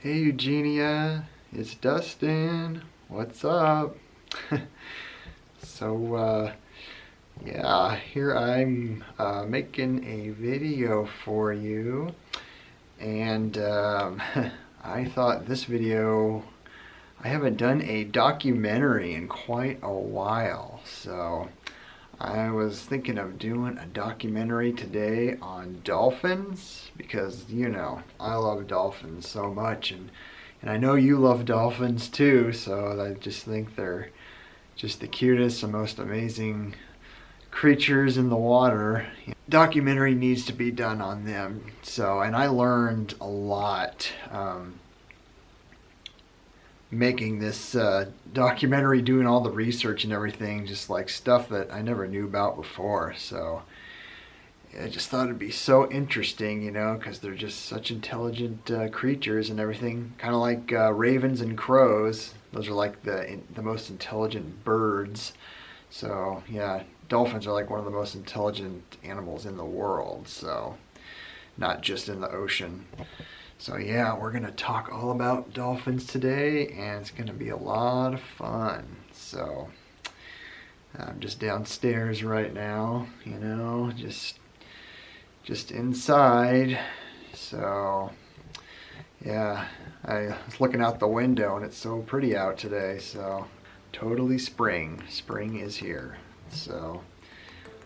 Hey Eugenia, it's Dustin. What's up? So, yeah, here I'm making a video for you, and I thought this video, I haven't done a documentary in quite a while, so I was thinking of doing a documentary today on dolphins because, I love dolphins so much, and I know you love dolphins too, so I just think they're just the cutest and most amazing creatures in the water. Documentary needs to be done on them. So, and I learned a lot making this documentary, doing all the research and everything, just like stuff that I never knew about before. So I just thought it'd be so interesting, because they're just such intelligent creatures and everything. Kind of like ravens and crows. Those are like the most intelligent birds. So yeah, dolphins are like one of the most intelligent animals in the world. So not just in the ocean. So yeah, we're gonna talk all about dolphins today, and it's gonna be a lot of fun. So I'm just downstairs right now, just inside. So yeah, I was looking out the window and it's so pretty out today. So totally spring. Spring is here. So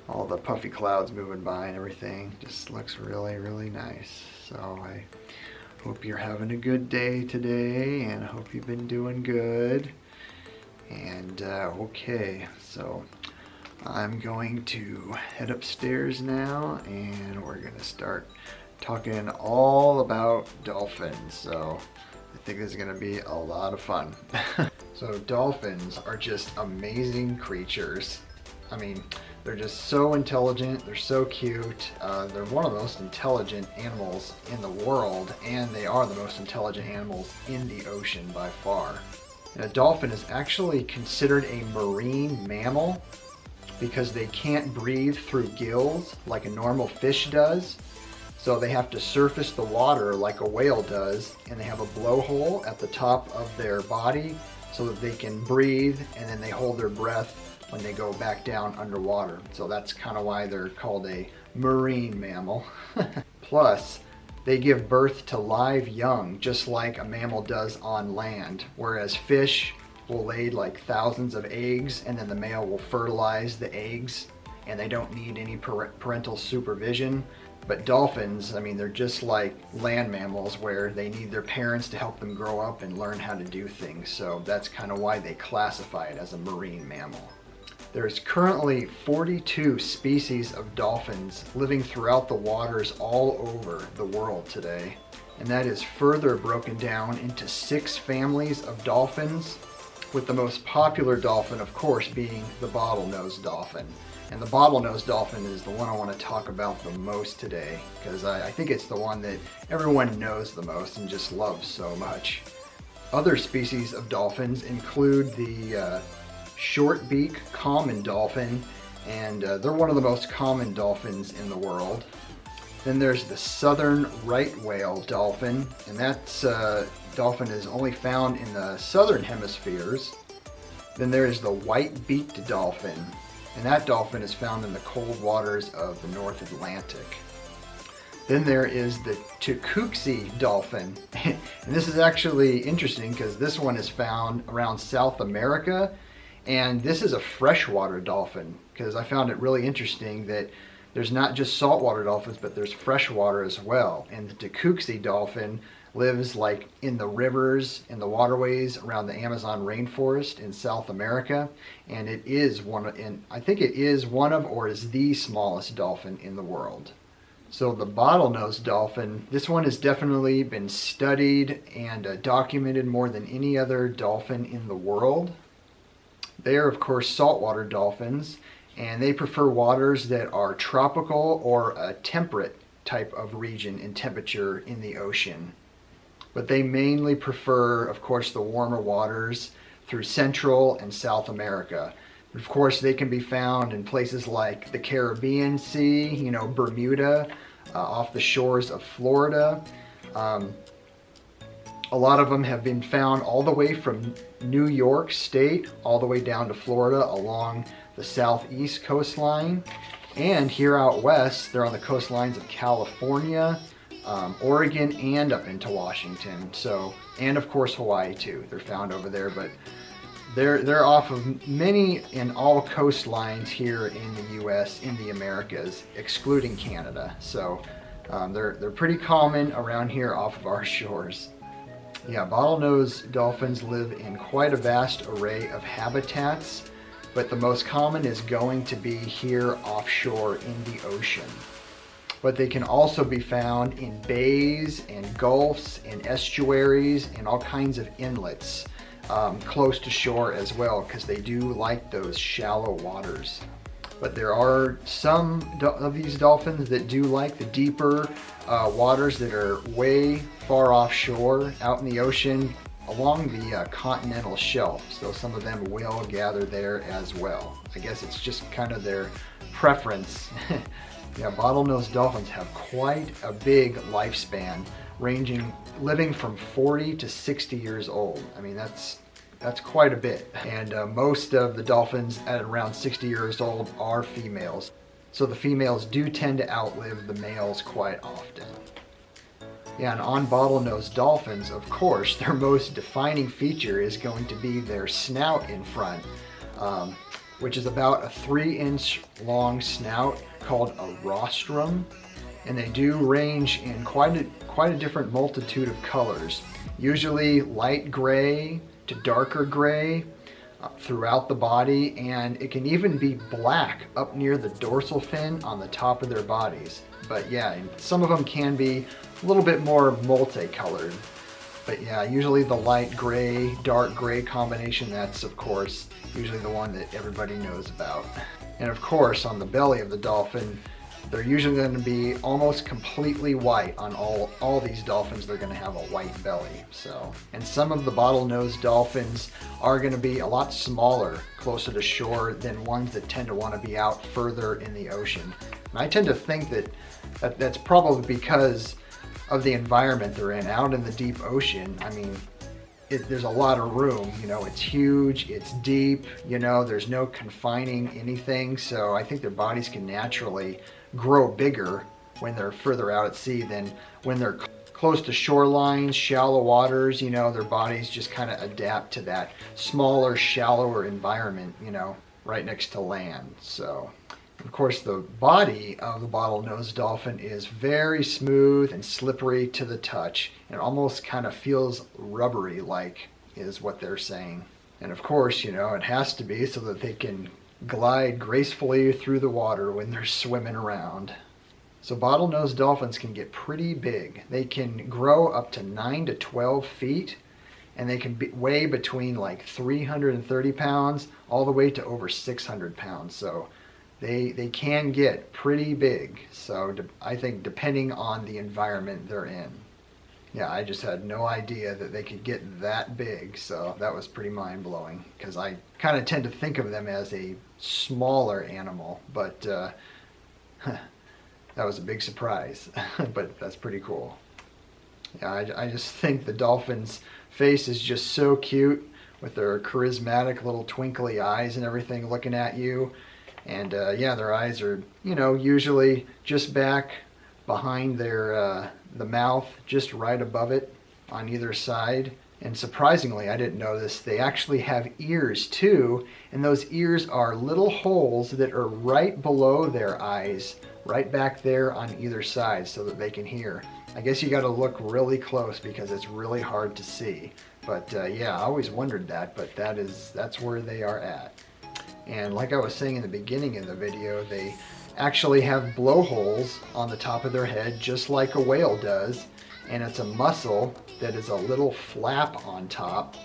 all the puffy clouds moving by and everything just looks really, really nice. So I hope you're having a good day today, and I hope you've been doing good. And okay, so I'm going to head upstairs now, and we're going to start talking all about dolphins. So I think this is going to be a lot of fun. So dolphins are just amazing creatures. I mean, they're just so intelligent, they're so cute. They're one of the most intelligent animals in the world, and they are the most intelligent animals in the ocean by far. And a dolphin is actually considered a marine mammal because they can't breathe through gills like a normal fish does. So they have to surface the water like a whale does, and they have a blowhole at the top of their body so that they can breathe, and then they hold their breath when they go back down underwater. So that's kind of why they're called a marine mammal. Plus, they give birth to live young just like a mammal does on land, whereas fish will lay like thousands of eggs, and then the male will fertilize the eggs, and they don't need any parental supervision. But dolphins, I mean, they're just like land mammals where they need their parents to help them grow up and learn how to do things. So that's kind of why they classify it as a marine mammal. There's currently 42 species of dolphins living throughout the waters all over the world today. And that is further broken down into 6 families of dolphins, with the most popular dolphin, of course, being the bottlenose dolphin. And the bottlenose dolphin is the one I want to talk about the most today, because I think it's the one that everyone knows the most and just loves so much. Other species of dolphins include the short-beak common dolphin, and they're one of the most common dolphins in the world. Then there's the southern right whale dolphin, and that dolphin is only found in the southern hemispheres. Then there is the white-beaked dolphin, and that dolphin is found in the cold waters of the North Atlantic. Then there is the Tucuxi dolphin, and this is actually interesting because this one is found around South America, and this is a freshwater dolphin, because I found it really interesting that there's not just saltwater dolphins, but there's freshwater as well. And the Tucuxi dolphin lives like in the rivers and the waterways around the Amazon rainforest in South America, and it is I think it is one of, or is the smallest dolphin in the world. So the bottlenose dolphin, this one has definitely been studied and documented more than any other dolphin in the world. They are, of course, saltwater dolphins, and they prefer waters that are tropical or a temperate type of region in temperature in the ocean. But they mainly prefer, of course, the warmer waters through Central and South America. Of course, they can be found in places like the Caribbean Sea, Bermuda, off the shores of Florida. A lot of them have been found all the way from New York State all the way down to Florida along the southeast coastline. And here out west, they're on the coastlines of California, Oregon, and up into Washington. So, and of course Hawaii too. They're found over there, but they're off of many and all coastlines here in the U.S., in the Americas, excluding Canada. So they're pretty common around here off of our shores. Yeah, bottlenose dolphins live in quite a vast array of habitats, but the most common is going to be here offshore in the ocean. But they can also be found in bays and gulfs and estuaries and all kinds of inlets close to shore as well, because they do like those shallow waters. But there are some of these dolphins that do like the deeper waters that are way far offshore out in the ocean along the continental shelf. So some of them will gather there as well. I guess it's just kind of their preference. Yeah, bottlenose dolphins have quite a big lifespan, living from 40 to 60 years old. I mean, that's quite a bit. And most of the dolphins at around 60 years old are females. So the females do tend to outlive the males quite often. Yeah, and on bottlenose dolphins, of course, their most defining feature is going to be their snout in front, which is about a 3-inch long snout called a rostrum. And they do range in quite a different multitude of colors, usually light gray to darker gray throughout the body, and it can even be black up near the dorsal fin on the top of their bodies. But yeah, some of them can be a little bit more multicolored. But yeah, usually the light gray, dark gray combination, that's of course usually the one that everybody knows about. And of course, on the belly of the dolphin, they're usually going to be almost completely white. On all these dolphins, they're going to have a white belly. So, and some of the bottlenose dolphins are going to be a lot smaller closer to shore than ones that tend to want to be out further in the ocean. And I tend to think that's probably because of the environment they're in. Out in the deep ocean, I mean, there's a lot of room, you know, it's huge, it's deep, you know, there's no confining anything. So I think their bodies can naturally grow bigger when they're further out at sea than when they're close to shorelines, shallow waters. You know, their bodies just kind of adapt to that smaller, shallower environment, you know, right next to land. So, of course, the body of the bottlenose dolphin is very smooth and slippery to the touch. It almost kind of feels rubbery like, is what they're saying. And of course, you know, it has to be so that they can glide gracefully through the water when they're swimming around. So bottlenose dolphins can get pretty big. They can grow up to 9 to 12 feet, and they can weigh between like 330 pounds all the way to over 600 pounds. So they can get pretty big. So I think depending on the environment they're in. Yeah, I just had no idea that they could get that big, so that was pretty mind-blowing, because I kind of tend to think of them as a smaller animal, but that was a big surprise, but that's pretty cool. Yeah, I just think the dolphin's face is just so cute with their charismatic little twinkly eyes and everything looking at you. And yeah, their eyes are, you know, usually just back behind their the mouth, just right above it on either side. And surprisingly, I didn't know this, they actually have ears too, and those ears are little holes that are right below their eyes, right back there on either side, so that they can hear. I guess you got to look really close because it's really hard to see. But yeah, I always wondered that, but that's where they are at. And like I was saying in the beginning of the video, they actually have blowholes on the top of their head, just like a whale does. And it's a muscle that is a little flap on top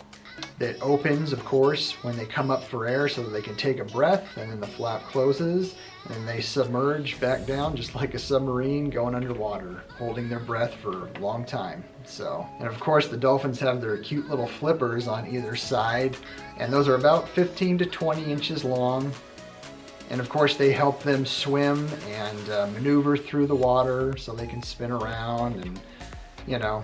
that opens, of course, when they come up for air so that they can take a breath, and then the flap closes, and then they submerge back down just like a submarine going underwater, holding their breath for a long time. So, and of course the dolphins have their cute little flippers on either side, and those are about 15 to 20 inches long. And of course they help them swim and maneuver through the water so they can spin around and, you know,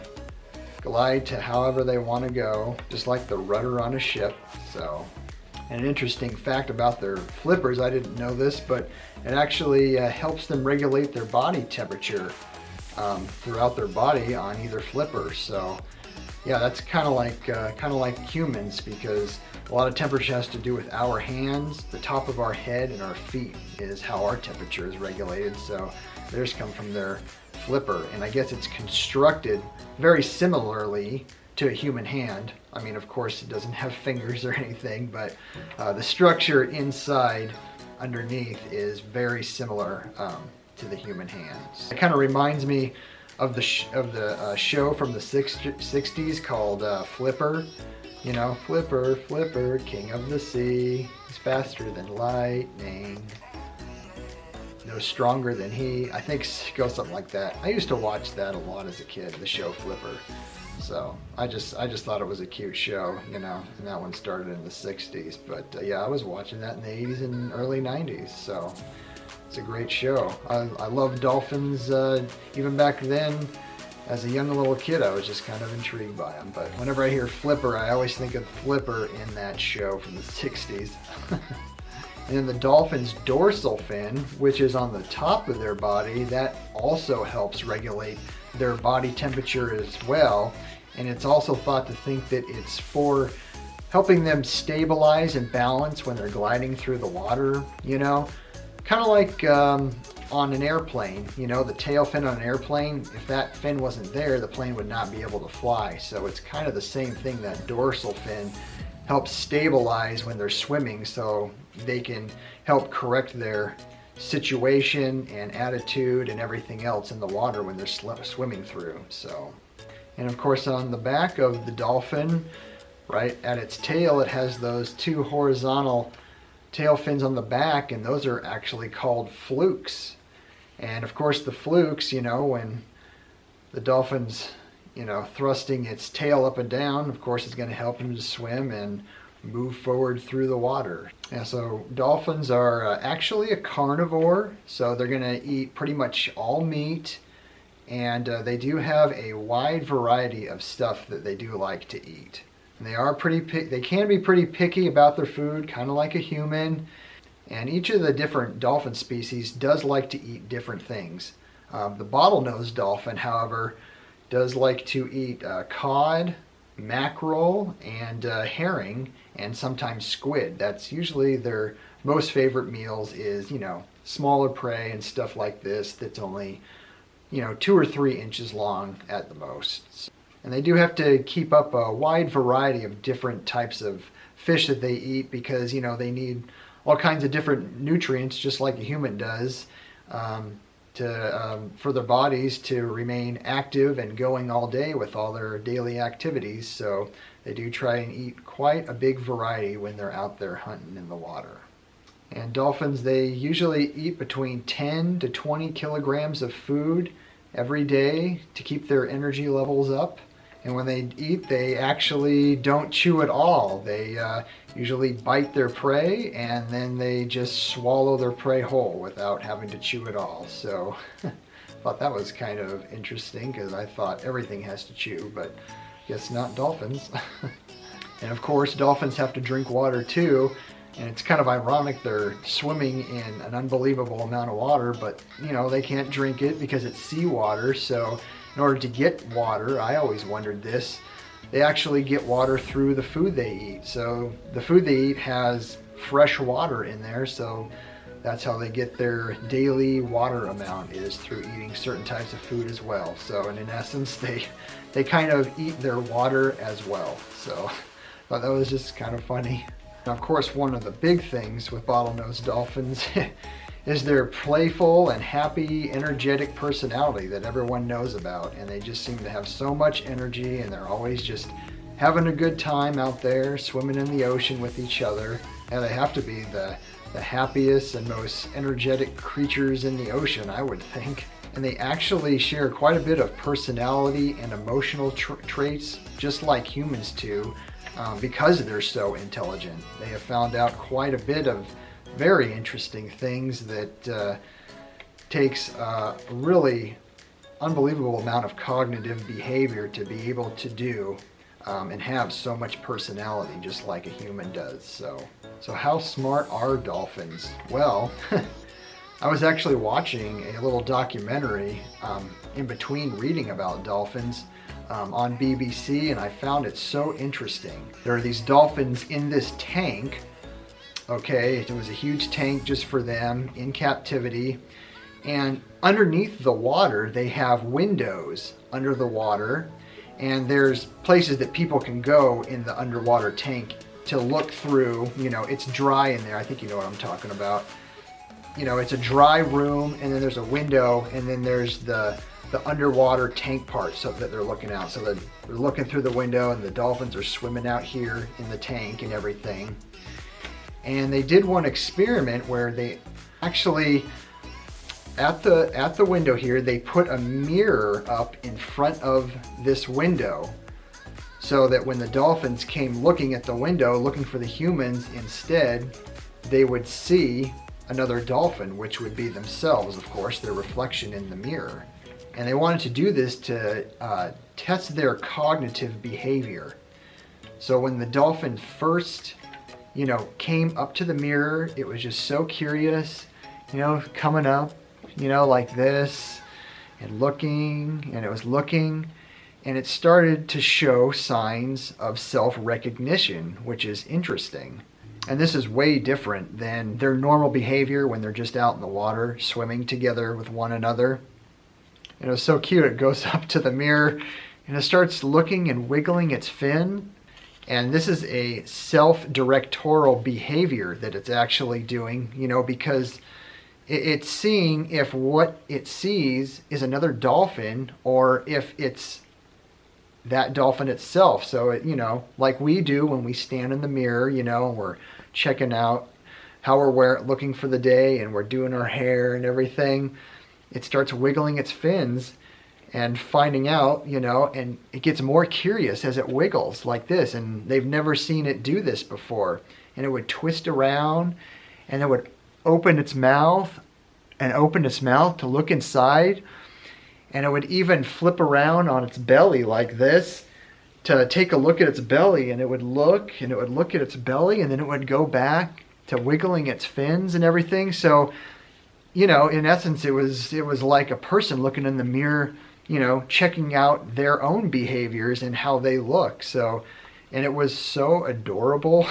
glide to however they want to go, just like the rudder on a ship. So, and an interesting fact about their flippers, I didn't know this, but it actually helps them regulate their body temperature throughout their body on either flipper. So yeah, that's kind of like humans, because a lot of temperature has to do with our hands, the top of our head, and our feet is how our temperature is regulated. So theirs come from their flipper, and I guess it's constructed very similarly to a human hand. I mean, of course, it doesn't have fingers or anything, but the structure inside underneath is very similar to the human hands. It kind of reminds me of the show from the 60s called Flipper. You know, Flipper, Flipper, king of the sea, he's faster than lightning, no stronger than he. I think it goes something like that. I used to watch that a lot as a kid, the show Flipper. So I just thought it was a cute show, you know, and that one started in the 60s. But yeah, I was watching that in the 80s and early 90s, so it's a great show. I love dolphins even back then. As a young little kid, I was just kind of intrigued by them. But whenever I hear Flipper, I always think of Flipper in that show from the 60s. And then the dolphin's dorsal fin, which is on the top of their body, that also helps regulate their body temperature as well. And it's also thought to think that it's for helping them stabilize and balance when they're gliding through the water, you know? Kind of like on an airplane, you know, the tail fin on an airplane, if that fin wasn't there, the plane would not be able to fly. So it's kind of the same thing, that dorsal fin helps stabilize when they're swimming, so they can help correct their situation and attitude and everything else in the water when they're swimming through. So, and of course on the back of the dolphin, right at its tail, it has those two horizontal tail fins on the back, and those are actually called flukes. And of course the flukes, you know, when the dolphin's, you know, thrusting its tail up and down, of course it's going to help them to swim and move forward through the water. Yeah, so dolphins are actually a carnivore, so they're going to eat pretty much all meat, and they do have a wide variety of stuff that they do like to eat. And they are they can be pretty picky about their food, kind of like a human. And each of the different dolphin species does like to eat different things. The bottlenose dolphin, however, does like to eat cod, mackerel, and herring, and sometimes squid. That's usually their most favorite meals, is, you know, smaller prey and stuff like this that's only, you know, 2 or 3 inches long at the most. And they do have to keep up a wide variety of different types of fish that they eat, because, you know, they need all kinds of different nutrients, just like a human does, for their bodies to remain active and going all day with all their daily activities. So they do try and eat quite a big variety when they're out there hunting in the water. And dolphins, they usually eat between 10 to 20 kilograms of food every day to keep their energy levels up. And when they eat, they actually don't chew at all. They usually bite their prey, and then they just swallow their prey whole without having to chew at all. So I thought that was kind of interesting, because I thought everything has to chew, but I guess not dolphins. And of course, dolphins have to drink water too. And it's kind of ironic, they're swimming in an unbelievable amount of water, but, you know, they can't drink it because it's seawater. So in order to get water, I always wondered this, they actually get water through the food they eat. So the food they eat has fresh water in there, so that's how they get their daily water amount, is through eating certain types of food as well. So, and in essence, they kind of eat their water as well. So I thought that was just kind of funny. And of course, one of the big things with bottlenose dolphins is their playful and happy, energetic personality that everyone knows about. And they just seem to have so much energy, and they're always just having a good time out there, swimming in the ocean with each other. And they have to be the happiest and most energetic creatures in the ocean, I would think. And they actually share quite a bit of personality and emotional traits, just like humans do, because they're so intelligent. They have found out quite a bit of very interesting things that takes really unbelievable amount of cognitive behavior to be able to do and have so much personality just like a human does. So how smart are dolphins? Well, I was actually watching a little documentary in between reading about dolphins on BBC, and I found it so interesting. There are these dolphins in this tank. Okay, it was a huge tank just for them in captivity. And underneath the water, they have windows under the water. And there's places that people can go in the underwater tank to look through. You know, it's dry in there. I think you know what I'm talking about. You know, it's a dry room, and then there's a window, and then there's the underwater tank part so that they're looking out. So they're looking through the window, and the dolphins are swimming out here in the tank and everything. And they did one experiment where they actually, at the window here, they put a mirror up in front of this window so that when the dolphins came looking at the window, looking for the humans instead, they would see another dolphin, which would be themselves, of course, their reflection in the mirror. And they wanted to do this to test their cognitive behavior. So when the dolphin first, you know, came up to the mirror, it was just so curious, you know, coming up, you know, like this, and looking, and it was looking, and it started to show signs of self-recognition, which is interesting. And this is way different than their normal behavior when they're just out in the water, swimming together with one another. And it was so cute, it goes up to the mirror, and it starts looking and wiggling its fin. And this is a self-directorial behavior that it's actually doing, you know, because it's seeing if what it sees is another dolphin or if it's that dolphin itself. So, it, you know, like we do when we stand in the mirror, you know, and we're checking out how we're looking for the day and we're doing our hair and everything, it starts wiggling its fins and finding out, you know, and it gets more curious as it wiggles like this. And they've never seen it do this before. And it would twist around and it would open its mouth to look inside. And it would even flip around on its belly like this to take a look at its belly. And it would look at its belly, and then it would go back to wiggling its fins and everything. So, you know, in essence, it was like a person looking in the mirror, you know, checking out their own behaviors and how they look. So, and it was so adorable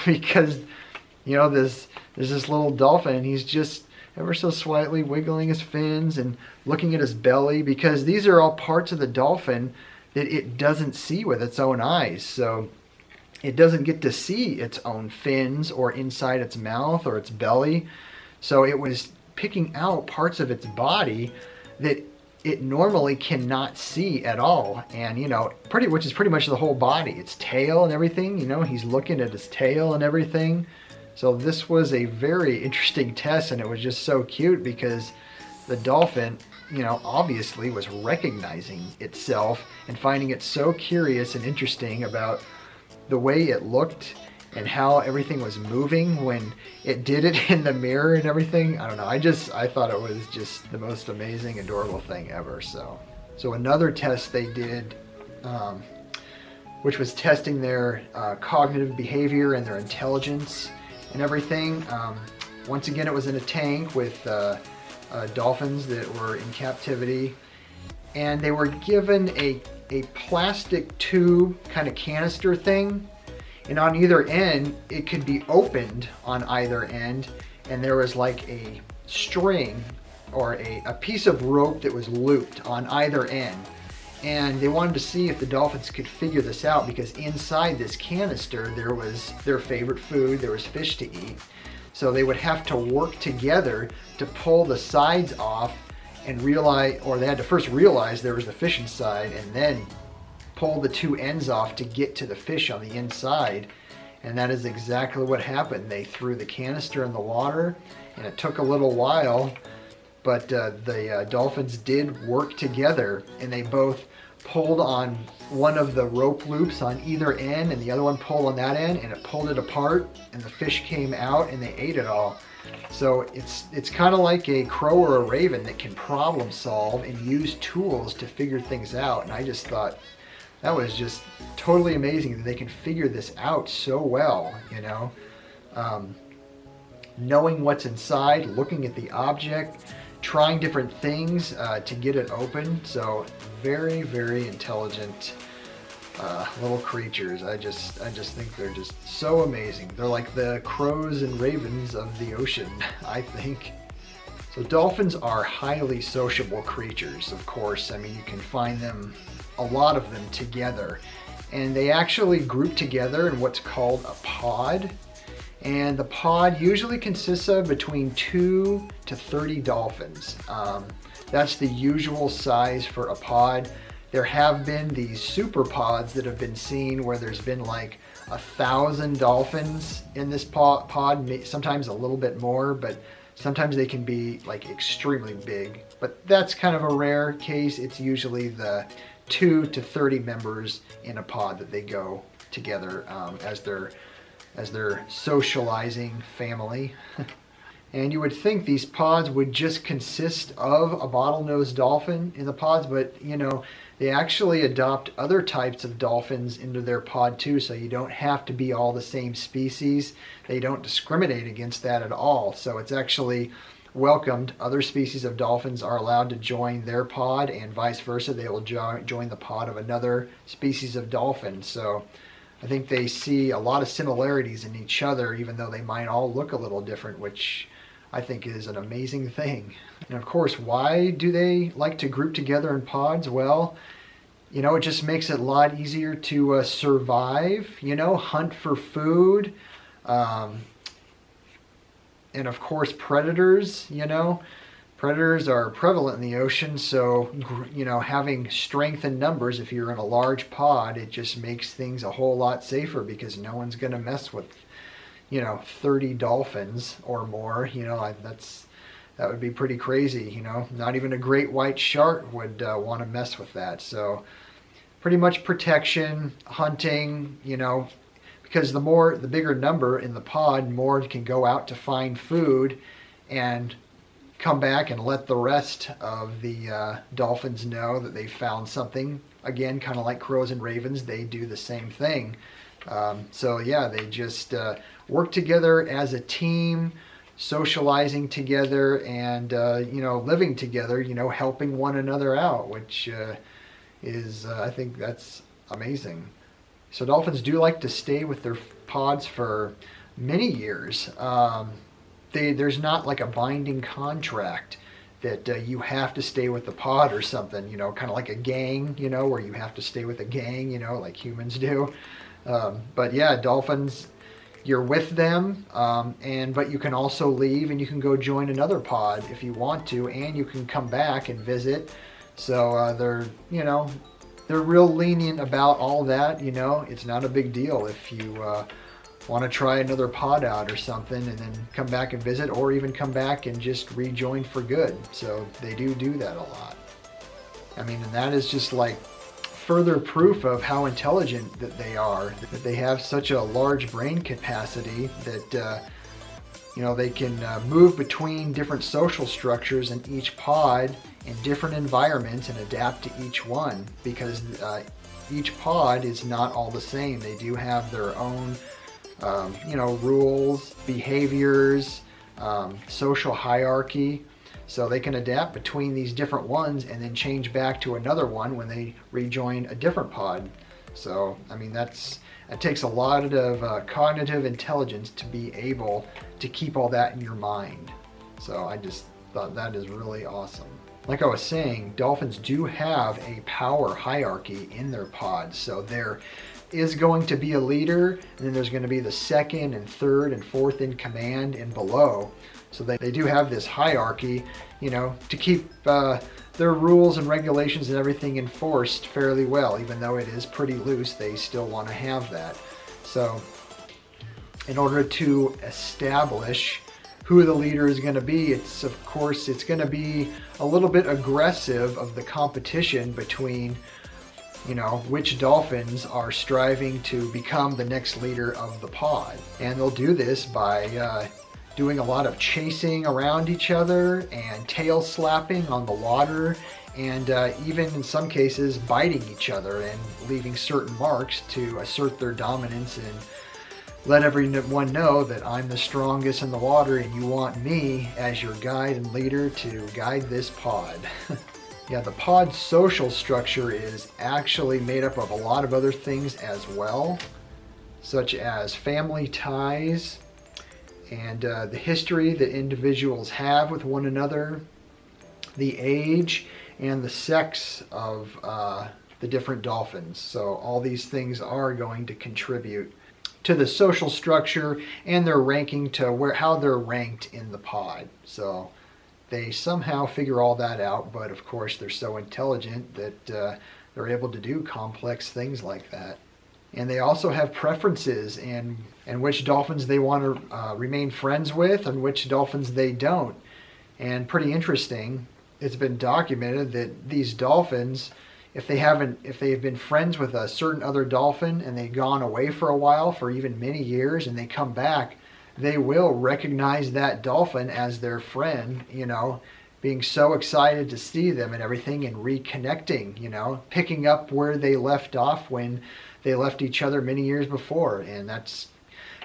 because, you know, there's this little dolphin, and he's just ever so slightly wiggling his fins and looking at his belly, because these are all parts of the dolphin that it doesn't see with its own eyes. So it doesn't get to see its own fins or inside its mouth or its belly. So it was picking out parts of its body that it normally cannot see at all. And, you know, which is pretty much the whole body, its tail and everything, you know, he's looking at his tail and everything. So this was a very interesting test, and it was just so cute because the dolphin, you know, obviously was recognizing itself and finding it so curious and interesting about the way it looked and how everything was moving when it did it in the mirror and everything. I don't know, I thought it was just the most amazing, adorable thing ever. So another test they did, which was testing their cognitive behavior and their intelligence and everything. Once again, it was in a tank with dolphins that were in captivity, and they were given a plastic tube kind of canister thing, and on either end it could be opened on either end, and there was like a string or a piece of rope that was looped on either end. And they wanted to see if the dolphins could figure this out, because inside this canister there was their favorite food, there was fish to eat. So they would have to work together to pull the sides off and realize, or they had to first realize there was the fish inside and then pull the two ends off to get to the fish on the inside. And that is exactly what happened. They threw the canister in the water, and it took a little while, but the dolphins did work together, and they both pulled on one of the rope loops on either end, and the other one pulled on that end, and it pulled it apart, and the fish came out, and they ate it all. So it's kind of like a crow or a raven that can problem solve and use tools to figure things out. And I just thought that was just totally amazing that they can figure this out so well, you know. Knowing what's inside, looking at the object, trying different things to get it open. So very, very intelligent little creatures. I just think they're just so amazing. They're like the crows and ravens of the ocean, I think. So dolphins are highly sociable creatures, of course. I mean, you can find them, a lot of them together. And they actually group together in what's called a pod. And the pod usually consists of between 2 to 30 dolphins. That's the usual size for a pod. There have been these super pods that have been seen where there's been like 1,000 dolphins in this pod, sometimes a little bit more, but sometimes they can be like extremely big. But that's kind of a rare case. It's usually the 2 to 30 members in a pod that they go together as their socializing family. And you would think these pods would just consist of a bottlenose dolphin in the pods, but you know, they actually adopt other types of dolphins into their pod too, so you don't have to be all the same species. They don't discriminate against that at all. So it's actually welcomed. Other species of dolphins are allowed to join their pod, and vice versa. They will join the pod of another species of dolphin. So I think they see a lot of similarities in each other, even though they might all look a little different, which I think is an amazing thing. And of course, why do they like to group together in pods? Well, you know, it just makes it a lot easier to survive, you know, hunt for food, and of course predators, you know. Predators are prevalent in the ocean, so, you know, having strength in numbers, if you're in a large pod, it just makes things a whole lot safer because no one's going to mess with, you know, 30 dolphins or more. You know, that would be pretty crazy, you know. Not even a great white shark would want to mess with that. So pretty much protection, hunting, you know, because the bigger number in the pod, more can go out to find food and come back and let the rest of the dolphins know that they found something. Again, kind of like crows and ravens, they do the same thing. So yeah, they just work together as a team, socializing together, and you know, living together, you know, helping one another out, which is I think that's amazing. So dolphins do like to stay with their pods for many years. There's not like a binding contract that you have to stay with the pod or something, you know, kind of like a gang, you know, where you have to stay with a gang, you know, like humans do. But yeah, dolphins, you're with them, but you can also leave and you can go join another pod if you want to, and you can come back and visit. So they're, you know, they're real lenient about all that, you know. It's not a big deal if you want to try another pod out or something and then come back and visit, or even come back and just rejoin for good. So they do that a lot. I mean, and that is just like further proof of how intelligent that they are, that they have such a large brain capacity that you know, they can move between different social structures in each pod in different environments and adapt to each one, because each pod is not all the same. They do have their own you know, rules, behaviors, social hierarchy. So they can adapt between these different ones and then change back to another one when they rejoin a different pod. So, I mean, it takes a lot of cognitive intelligence to be able to keep all that in your mind. So I just thought that is really awesome. Like I was saying, dolphins do have a power hierarchy in their pods. So there is going to be a leader, and then there's going to be the second and third and fourth in command and below. So they do have this hierarchy, you know, to keep their rules and regulations and everything enforced fairly well. Even though it is pretty loose, they still want to have that. So in order to establish who the leader is going to be, it's going to be a little bit aggressive of the competition between which dolphins are striving to become the next leader of the pod. And they'll do this by doing a lot of chasing around each other and tail slapping on the water, and even in some cases biting each other and leaving certain marks to assert their dominance and let everyone know that I'm the strongest in the water and you want me as your guide and leader to guide this pod. Yeah, the pod's social structure is actually made up of a lot of other things as well, such as family ties and the history that individuals have with one another, the age and the sex of the different dolphins. So all these things are going to contribute to the social structure and their ranking to how they're ranked in the pod. So they somehow figure all that out, but of course they're so intelligent that they're able to do complex things like that. And they also have preferences in which dolphins they want to remain friends with and which dolphins they don't. And pretty interesting, it's been documented that these dolphins, if they've been friends with a certain other dolphin and they've gone away for a while, for even many years, and they come back, they will recognize that dolphin as their friend, being so excited to see them and everything and reconnecting, picking up where they left off when they left each other many years before. And that's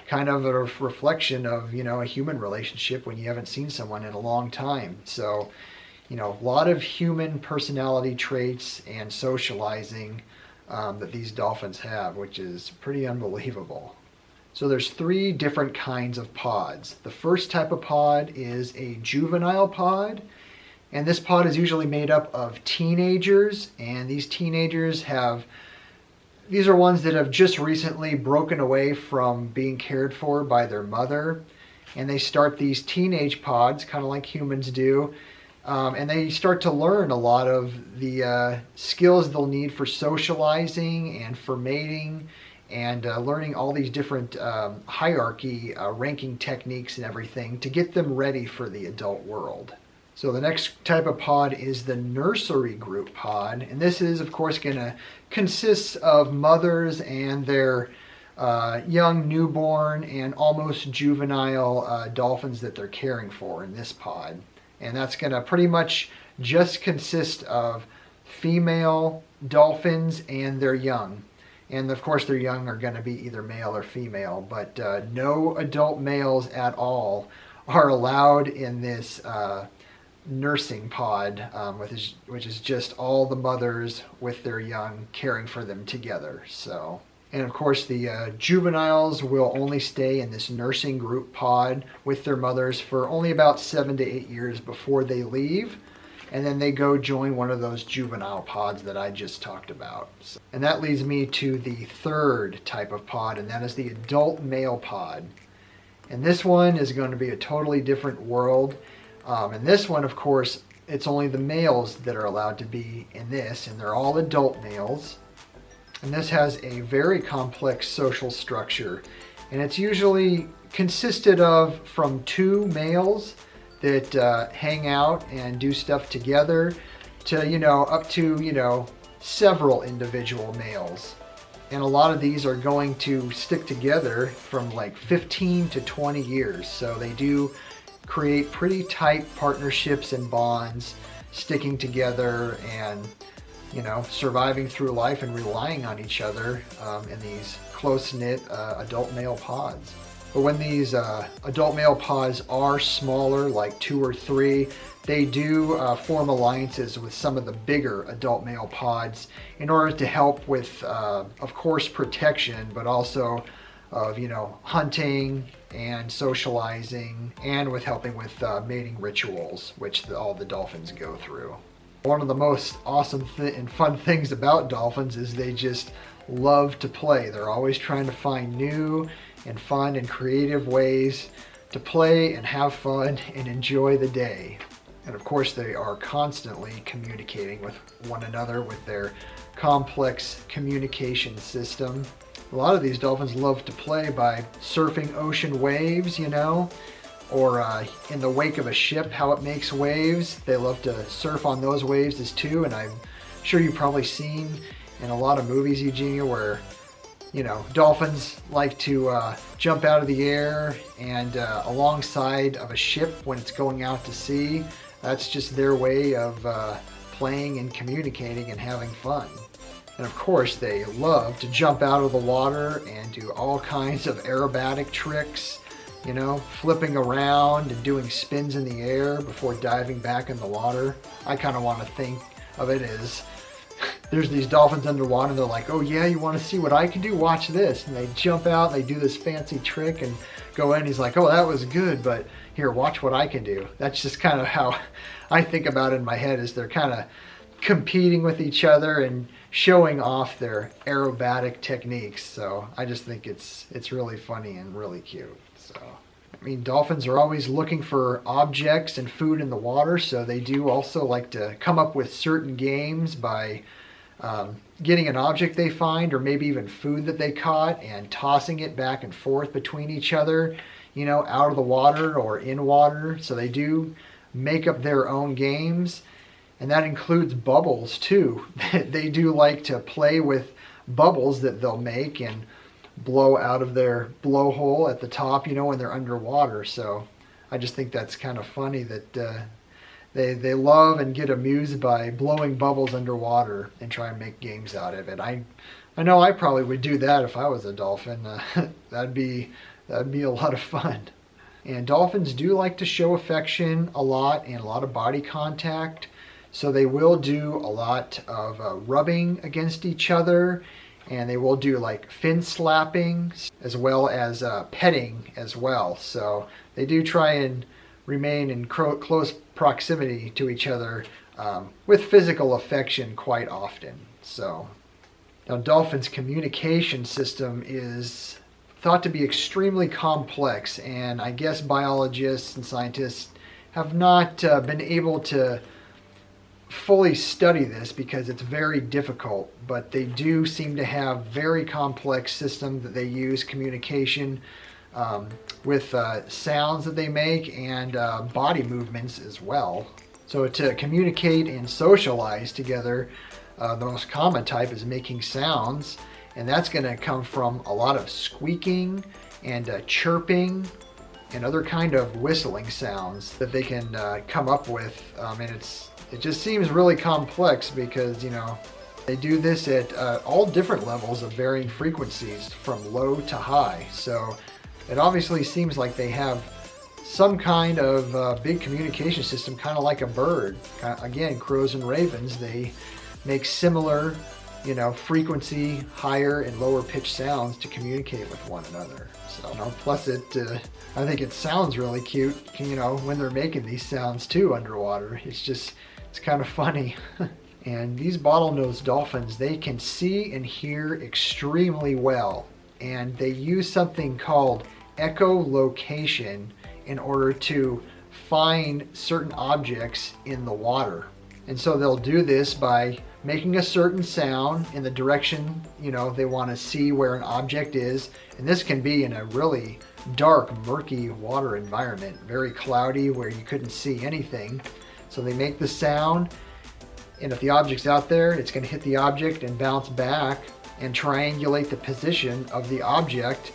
kind of a reflection of, a human relationship when you haven't seen someone in a long time. So, a lot of human personality traits and socializing that these dolphins have, which is pretty unbelievable. So there's 3 different kinds of pods. The first type of pod is a juvenile pod, and this pod is usually made up of teenagers, and these teenagers these are ones that have just recently broken away from being cared for by their mother, and they start these teenage pods, kind of like humans do. And they start to learn a lot of the skills they'll need for socializing and for mating and learning all these different hierarchy ranking techniques and everything to get them ready for the adult world. So the next type of pod is the nursery group pod. And this is, of course, going to consist of mothers and their young newborn and almost juvenile dolphins that they're caring for in this pod. And that's going to pretty much just consist of female dolphins and their young. And of course their young are going to be either male or female, but no adult males at all are allowed in this nursing pod, which is just all the mothers with their young caring for them together. And of course the juveniles will only stay in this nursing group pod with their mothers for only about 7 to 8 years before they leave. And then they go join one of those juvenile pods that I just talked about. And that leads me to the third type of pod, and that is the adult male pod. And this one is going to be a totally different world. And this one, of course, it's only the males that are allowed to be in this, and they're all adult males. And this has a very complex social structure, and it's usually consisted of from 2 males that hang out and do stuff together to, up to, several individual males. And a lot of these are going to stick together from like 15 to 20 years. So they do create pretty tight partnerships and bonds, sticking together and surviving through life and relying on each other in these close-knit adult male pods. But when these adult male pods are smaller, like 2 or 3, they do form alliances with some of the bigger adult male pods in order to help with, of course, protection, but also of, hunting and socializing, and with helping with mating rituals, which all the dolphins go through. One of the most awesome and fun things about dolphins is they just love to play. They're always trying to find new and fun and creative ways to play and have fun and enjoy the day. And of course they are constantly communicating with one another with their complex communication system. A lot of these dolphins love to play by surfing ocean waves, or in the wake of a ship, how it makes waves. They love to surf on those waves too, and I'm sure you've probably seen in a lot of movies, Eugenia, where dolphins like to jump out of the air and alongside of a ship when it's going out to sea. That's just their way of playing and communicating and having fun. And of course, they love to jump out of the water and do all kinds of aerobatic tricks, flipping around and doing spins in the air before diving back in the water. I kind of want to think of it as there's these dolphins underwater and they're like, oh yeah, you want to see what I can do? Watch this. And they jump out and they do this fancy trick and go in. He's like, oh, that was good, but here, watch what I can do. That's just kind of how I think about it in my head, is they're kind of competing with each other and showing off their aerobatic techniques. So I just think it's really funny and really cute. So I mean, dolphins are always looking for objects and food in the water, so they do also like to come up with certain games by getting an object they find, or maybe even food that they caught, and tossing it back and forth between each other, out of the water or in water. So they do make up their own games, and that includes bubbles too. They do like to play with bubbles that they'll make and blow out of their blowhole at the top, when they're underwater. So I just think that's kind of funny that they love and get amused by blowing bubbles underwater and try and make games out of it. I know I probably would do that if I was a dolphin. That'd be a lot of fun. And dolphins do like to show affection a lot and a lot of body contact. So they will do a lot of rubbing against each other, and they will do like fin slapping as well as petting as well. So they do try and remain in close proximity to each other with physical affection quite often. So now, dolphins' communication system is thought to be extremely complex, and I guess biologists and scientists have not been able to fully study this because it's very difficult, but they do seem to have very complex systems that they use communication with sounds that they make and body movements as well. So to communicate and socialize together, the most common type is making sounds, and that's going to come from a lot of squeaking and chirping and other kind of whistling sounds that they can come up with. And it just seems really complex because, they do this at all different levels of varying frequencies from low to high. So it obviously seems like they have some kind of big communication system, kind of like a bird. Again, crows and ravens, they make similar, frequency, higher and lower pitch sounds to communicate with one another. So, plus I think it sounds really cute, when they're making these sounds too underwater. It's kind of funny. And these bottlenose dolphins, they can see and hear extremely well. And they use something called echolocation in order to find certain objects in the water. And so they'll do this by making a certain sound in the direction, they want to see where an object is. And this can be in a really dark, murky water environment, very cloudy where you couldn't see anything. So they make the sound, and if the object's out there, it's going to hit the object and bounce back and triangulate the position of the object.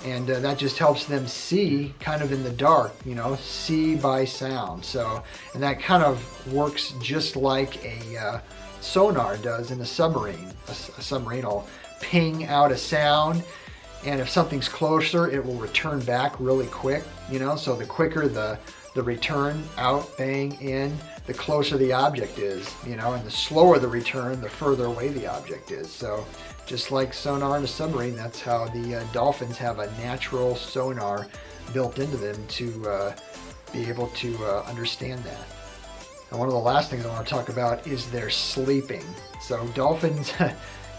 And that just helps them see kind of in the dark, see by sound. So, and that kind of works just like a sonar does in a submarine. A submarine will ping out a sound, and if something's closer, it will return back really quick, so the quicker the return out, bang in, the closer the object is, and the slower the return, the further away the object is. So just like sonar in a submarine, that's how the dolphins have a natural sonar built into them to be able to understand that. And one of the last things I want to talk about is their sleeping. So dolphins,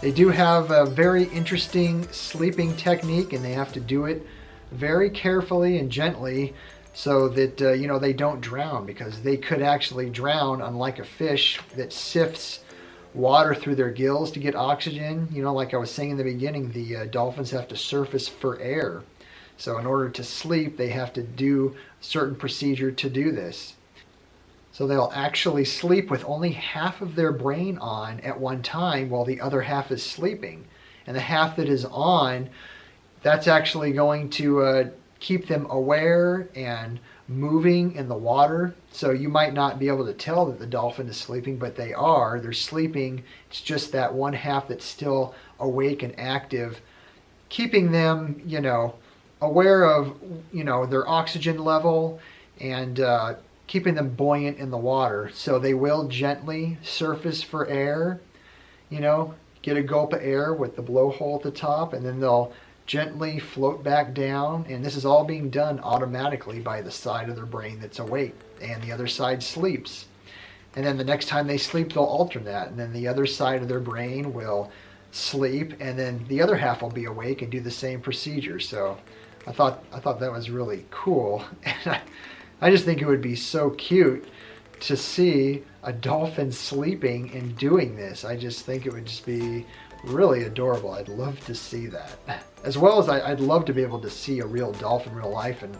they do have a very interesting sleeping technique, and they have to do it very carefully and gently so that they don't drown, because they could actually drown, unlike a fish that sifts water through their gills to get oxygen. Like I was saying in the beginning, the dolphins have to surface for air. So in order to sleep, they have to do a certain procedure to do this. So they'll actually sleep with only half of their brain on at one time while the other half is sleeping. And the half that is on, that's actually going to keep them aware and moving in the water. So you might not be able to tell that the dolphin is sleeping, but they are. They're sleeping. It's just that one half that's still awake and active, keeping them, aware of, their oxygen level and keeping them buoyant in the water. So they will gently surface for air, get a gulp of air with the blowhole at the top, and then they'll gently float back down. And this is all being done automatically by the side of their brain that's awake, and the other side sleeps. And then the next time they sleep, they'll alter that, and then the other side of their brain will sleep, and then the other half will be awake and do the same procedure. So I thought that was really cool. And I just think it would be so cute to see a dolphin sleeping and doing this. I just think it would just be really adorable. I'd love to see that. As well as I'd love to be able to see a real dolphin in real life and,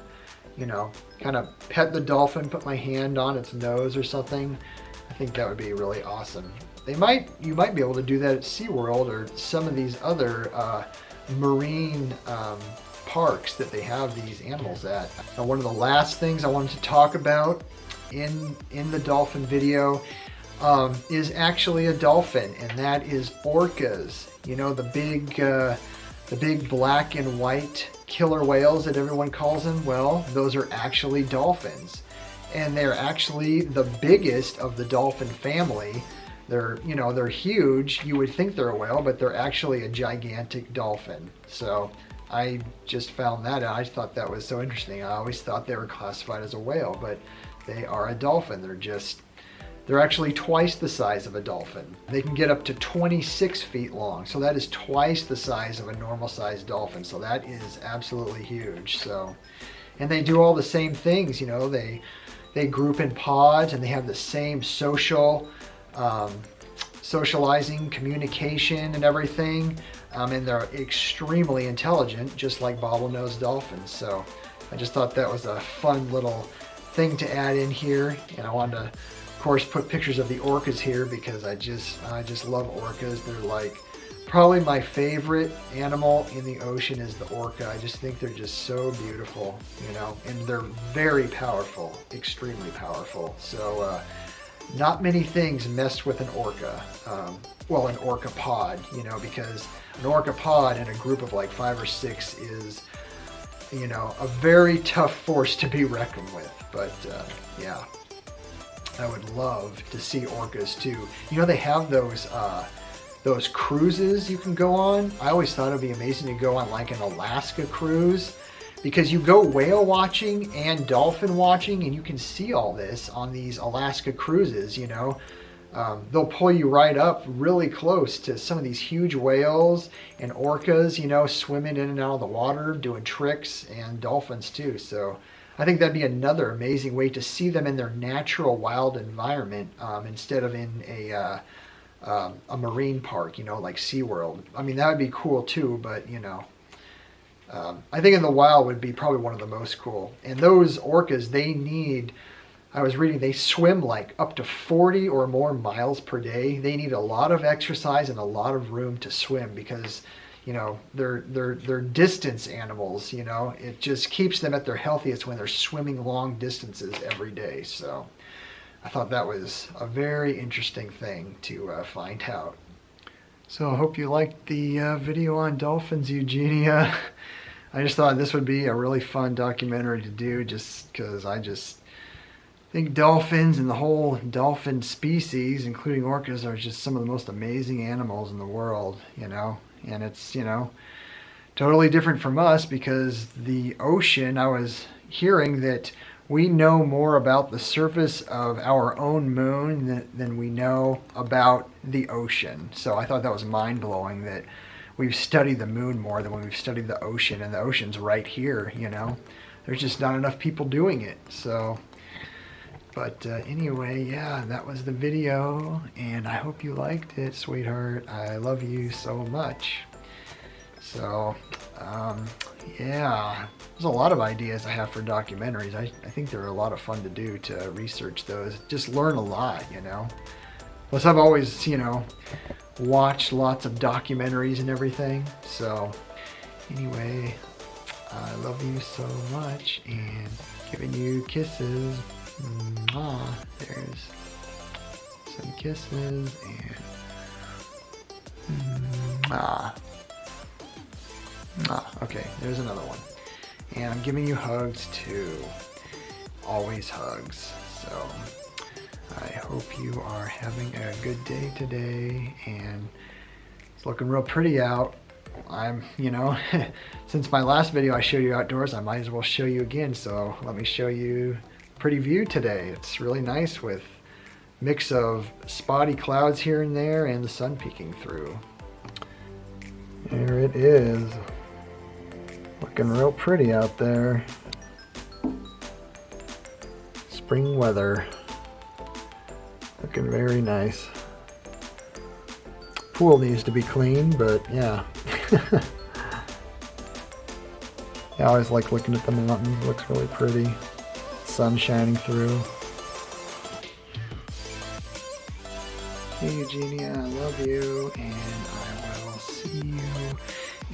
kind of pet the dolphin, put my hand on its nose or something. I think that would be really awesome. You might be able to do that at SeaWorld or some of these other marine parks that they have these animals at. Now, one of the last things I wanted to talk about in the dolphin video is actually a dolphin, and that is orcas. The big black and white killer whales that everyone calls them. Well, those are actually dolphins, and they're actually the biggest of the dolphin family. They're huge. You would think they're a whale, but they're actually a gigantic dolphin. So I just found that out. I thought that was so interesting. I always thought they were classified as a whale, but they are a dolphin. They're actually twice the size of a dolphin. They can get up to 26 feet long. So that is twice the size of a normal sized dolphin. So that is absolutely huge. So, and they do all the same things. They group in pods, and they have the same socializing, communication, and everything. And they're extremely intelligent, just like bottlenose dolphins. So I just thought that was a fun little thing to add in here. And I wanted to, of course, put pictures of the orcas here because I just love orcas. They're like probably my favorite animal in the ocean is the orca. I just think they're just so beautiful, and they're very powerful, extremely powerful. So not many things mess with an orca. An orca pod, because an orca pod in a group of like 5 or 6 is, a very tough force to be reckoned with. But yeah, I would love to see orcas too. They have those cruises you can go on. I always thought it'd be amazing to go on like an Alaska cruise, because you go whale watching and dolphin watching, and you can see all this on these Alaska cruises. They'll pull you right up really close to some of these huge whales and orcas, swimming in and out of the water, doing tricks, and dolphins too. So I think that'd be another amazing way to see them in their natural wild environment, instead of in a marine park, like SeaWorld. I mean, that would be cool too, but I think in the wild would be probably one of the most cool. And those orcas, I was reading, they swim like up to 40 or more miles per day. They need a lot of exercise and a lot of room to swim because, they're distance animals, It just keeps them at their healthiest when they're swimming long distances every day. So I thought that was a very interesting thing to find out. So I hope you liked the video on dolphins, Eugenia. I just thought this would be a really fun documentary to do, just because I just think dolphins and the whole dolphin species, including orcas, are just some of the most amazing animals in the world, And it's, totally different from us because the ocean, I was hearing that we know more about the surface of our own moon than we know about the ocean. So I thought that was mind-blowing that we've studied the moon more than we've studied the ocean, and the ocean's right here, There's just not enough people doing it. So, but anyway, yeah, that was the video, and I hope you liked it, sweetheart. I love you so much. So, Yeah, there's a lot of ideas I have for documentaries. I think they're a lot of fun to do, to research those. Just learn a lot, you know. Plus, I've always, you know, watched lots of documentaries and everything. So, anyway, I love you so much and giving you kisses. Mwah. There's some kisses and okay, there's another one. And I'm giving you hugs too. Always hugs. So I hope you are having a good day today, and it's looking real pretty out. I'm, you know, since my last video I showed you outdoors, I might as well show you again. So let me show you a pretty view today. It's really nice with mix of spotty clouds here and there and the sun peeking through. There it is. Looking real pretty out there. Spring weather. Looking very nice. Pool needs to be cleaned, but yeah. I always like looking at the mountains. It looks really pretty. Sun shining through. Hey Eugenia, I love you, and I will see you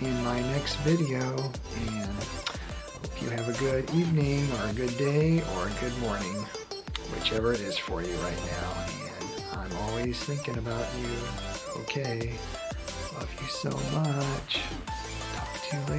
in my next video, and hope you have a good evening or a good day or a good morning, whichever it is for you right now. And I'm always thinking about you. Okay, love you so much. Talk to you later.